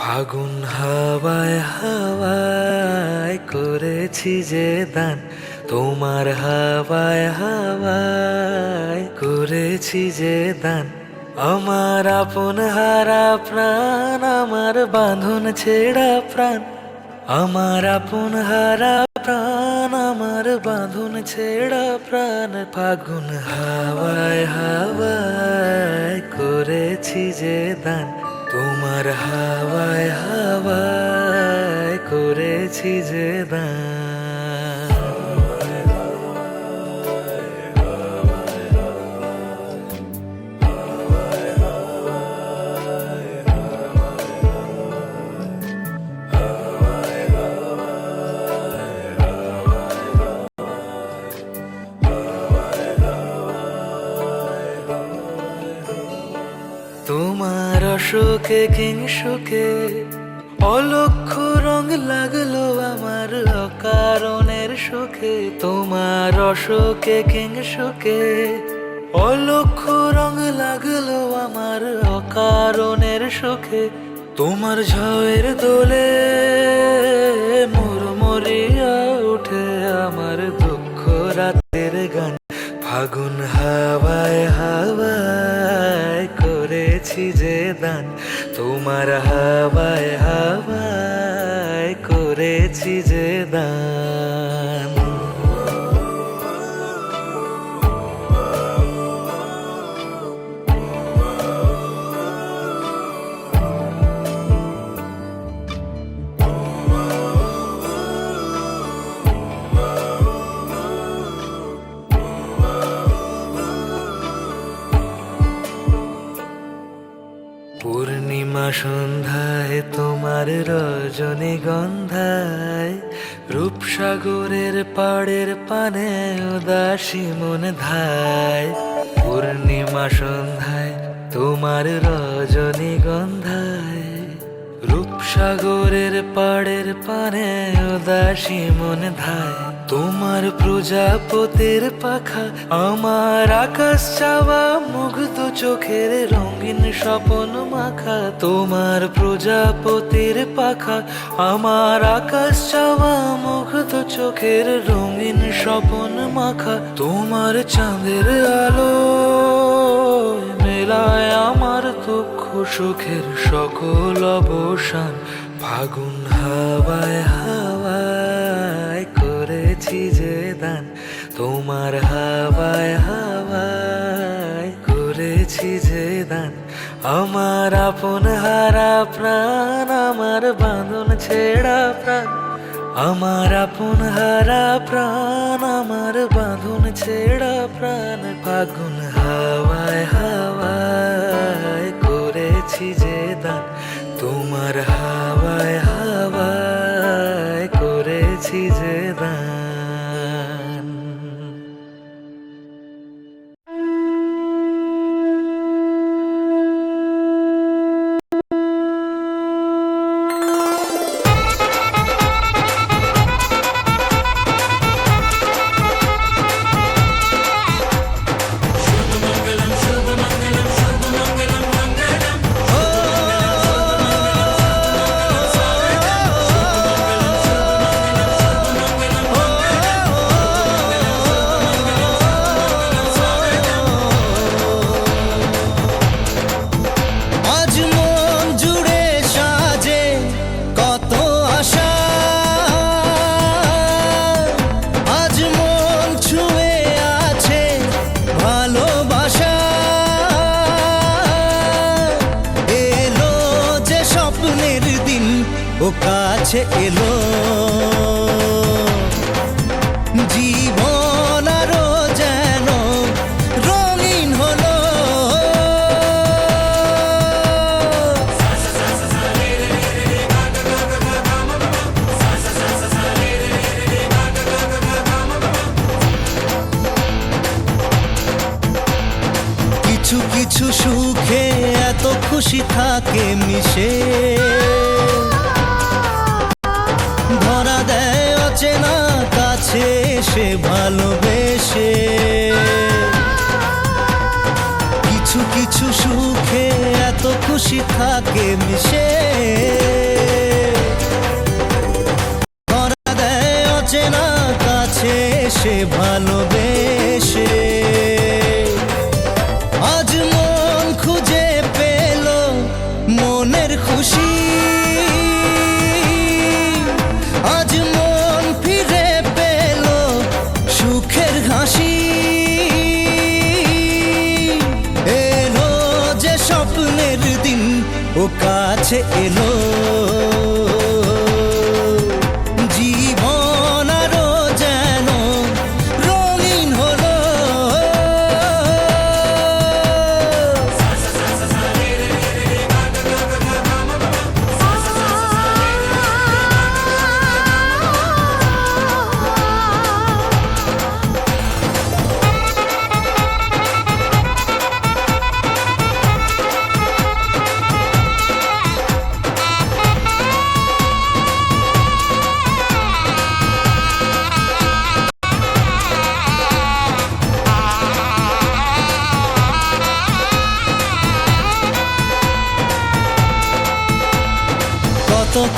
ফাগুন হাওয়ায় হাওয়ায় করেছি যে দান, তোমার হাওয়ায় হাওয়ায় করেছি যে দান। আমার আপন হারা প্রাণ, আমার বাঁধন ছেঁড়া প্রাণ, আমার আপন হারা প্রাণ, আমার বাঁধন ছেঁড়া প্রাণ। ফাগুন হাওয়ায় হাওয়ায় করেছি যে দান, তোমার হাওয়ায় হাওয়ায় করেছি যে দান। তোমার অশোকে কিংসুকে অলক্ষ রং লাগলো আমার অকারণের সুখে। তোমার অশোকে কিংসুকে অলক্ষ রং লাগলো আমার অকারণের সুখে। তোমার ঝড়ের দোলে মুড়মুড়িয়া উঠে আমার দুঃখ রাতের গান। ফাগুন হাওয়ায় হাওয়ায় করেছি যে দান, তোমার হাওয়ায় হাওয়ায় করেছি যে দান। পূর্ণিমা সন্ধ্যায় তোমার রজনীগন্ধায় রূপসাগরের পাড়ের পানে উদাসী মন ধায়। পূর্ণিমা সন্ধ্যায় তোমার রজনীগন্ধায় রূপসাগরের পাড়ের পানে উদাসী মন ধায়। তোমার প্রজাপতির পাখা আমার আকাশ চাওয়া মুগ্ধ চোখের রঙিন স্বপন মাখা। তোমার প্রজাপতির পাখা আমার আকাশ চাওয়া মুগ্ধ চোখের রঙিন স্বপন মাখা। তোমার চাঁদের আলো মেলায় আমার দুঃখ সুখের সকল অবসান। ফাগুন হাওয়ায় হাওয়ায় করেছি যে দান, তোমার হাওয়ায় হাওয়ায় করেছি যে দান। আমার আপন হারা প্রাণ আমার বাঁধন ছেঁড়া প্রাণ, আমার আপন হারা প্রাণ আমার বাঁধন ছেঁড়া প্রাণ। ফাগুন হাওয়ায় হাওয়ায় করেছি যে দান, তোমার হাওয়ায় হাওয়ায় করেছি যে দান। ও কাছে এলো জীবন আরো যেন রঙিন হলো। কিছু কিছু সুখে এত খুশি থাকে মিশে, ধরা দেয় অচেনা কাছে সে ভালোবেসে। কিছু কিছু সুখে এত খুশি থাকে মিশে, ধরা দেয় অচেনা কাছে সে ভালোবেসে। আজ মন খুঁজে পেল মনের খুশি, আজ মন ফিরে পেল সুখের হাসি। এলো যে স্বপ্নের দিন ও কাছে এলো, জীবন আরো যেন রঙিন হলো।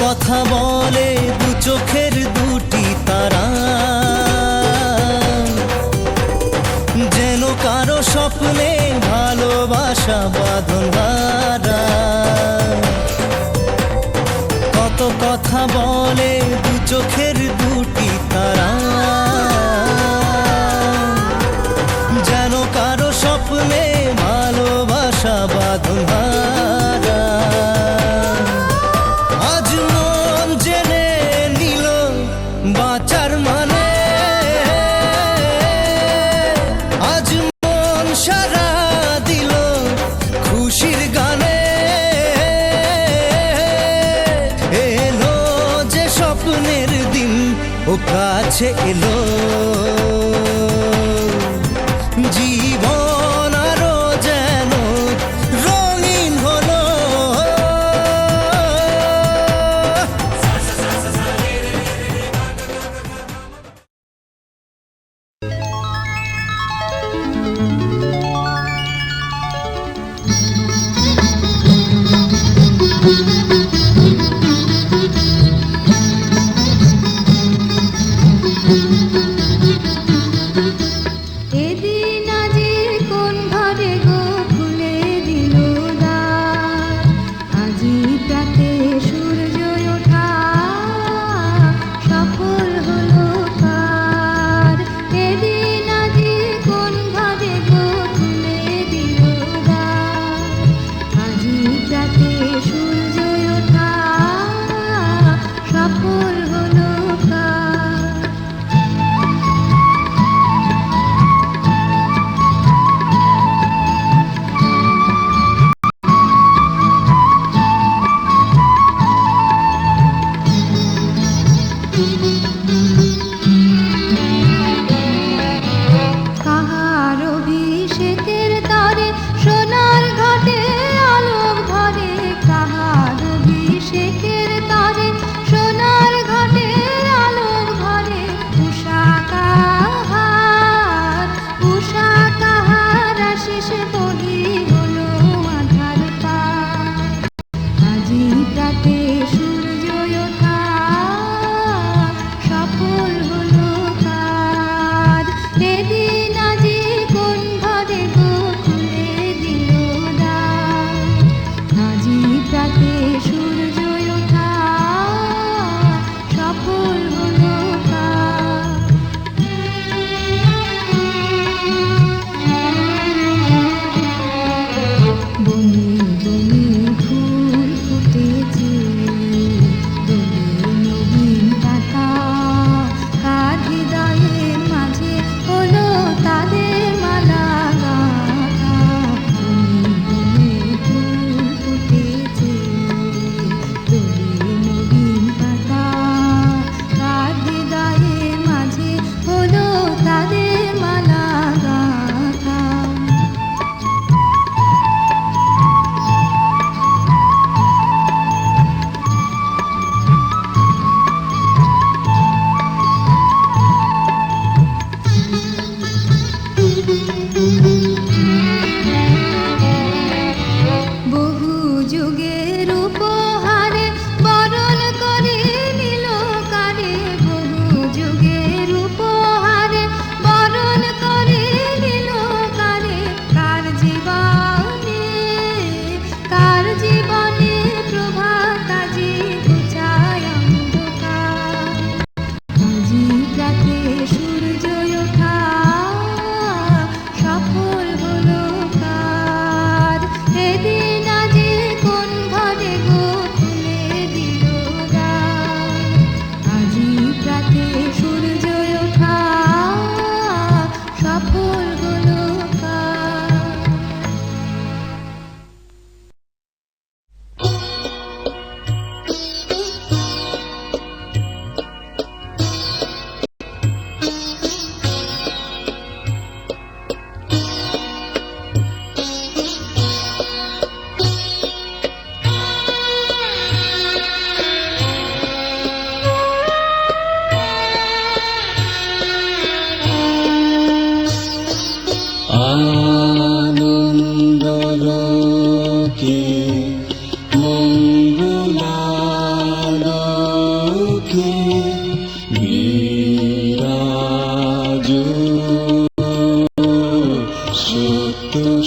কথা বলে দু চোখের দুটি তারা, যেন কারো স্বপ্নে ভালোবাসা বাঁধন হারা। কত কথা বলে দু চোখের দুটি তারা, যেন কারো স্বপ্নে ভালোবাসা বাঁধন হারা। আজ মন জেনে নিল বাঁচার মানে, আজ মন সারা দিল খুশির গানে। এলো যে স্বপ্নের দিন ও কাছে এলো, জীবন আরো যেন রঙিন হলো।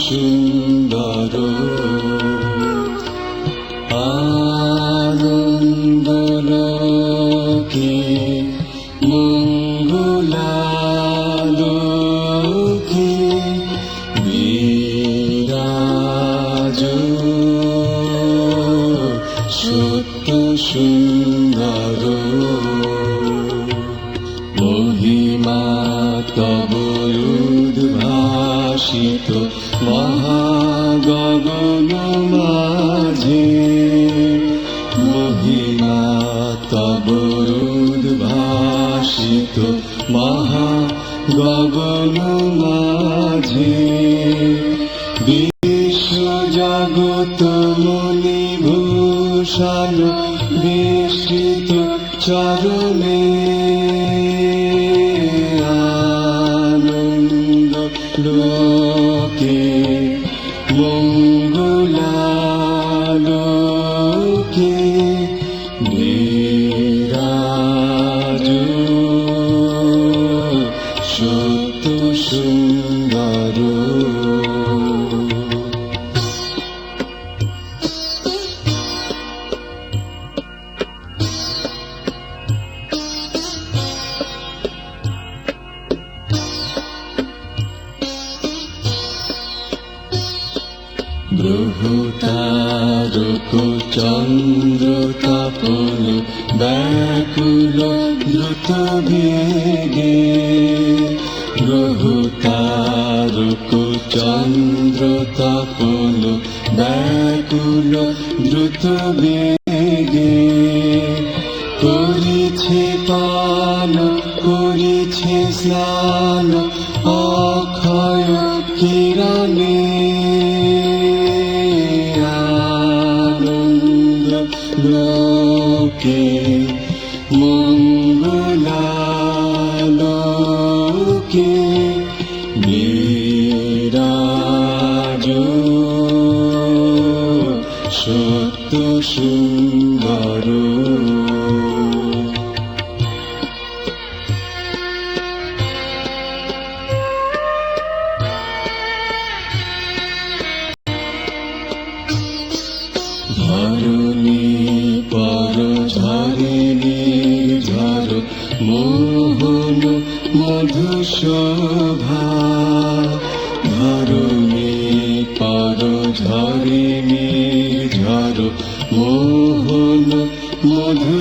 সুন্দর আনন্দলোকে মঙ্গলালোকে বিরাজ সত্য সুন্দর মহিমা তব উদ্ভাসিত মহাগগন মাঝে মহিমা তব উদ্ভাসিত মহাগগন মাঝে বিশ্ব জগৎ মণিভূষণ বেষ্টিত চরণে আনন্দ লোকে মঙ্গলালোকে বিরাজ সত্য সুন্দর গ্রহ তারক চন্দ্র তপন ব্যাকুল দ্রুত বেগে গ্রহ তারক চন্দ্র তপন ব্যাকুল দ্রুত বেগে করিছে পান করিছে স্নান অক্ষয় কিরণে লোকে মঙ্গলালোকে বিরাজ সত্য সুন্দর ধরণী পর ঝরিণী ঝর মোহন মধু শোভা ধরণী পর ঝরিণী ঝর মোহন মধু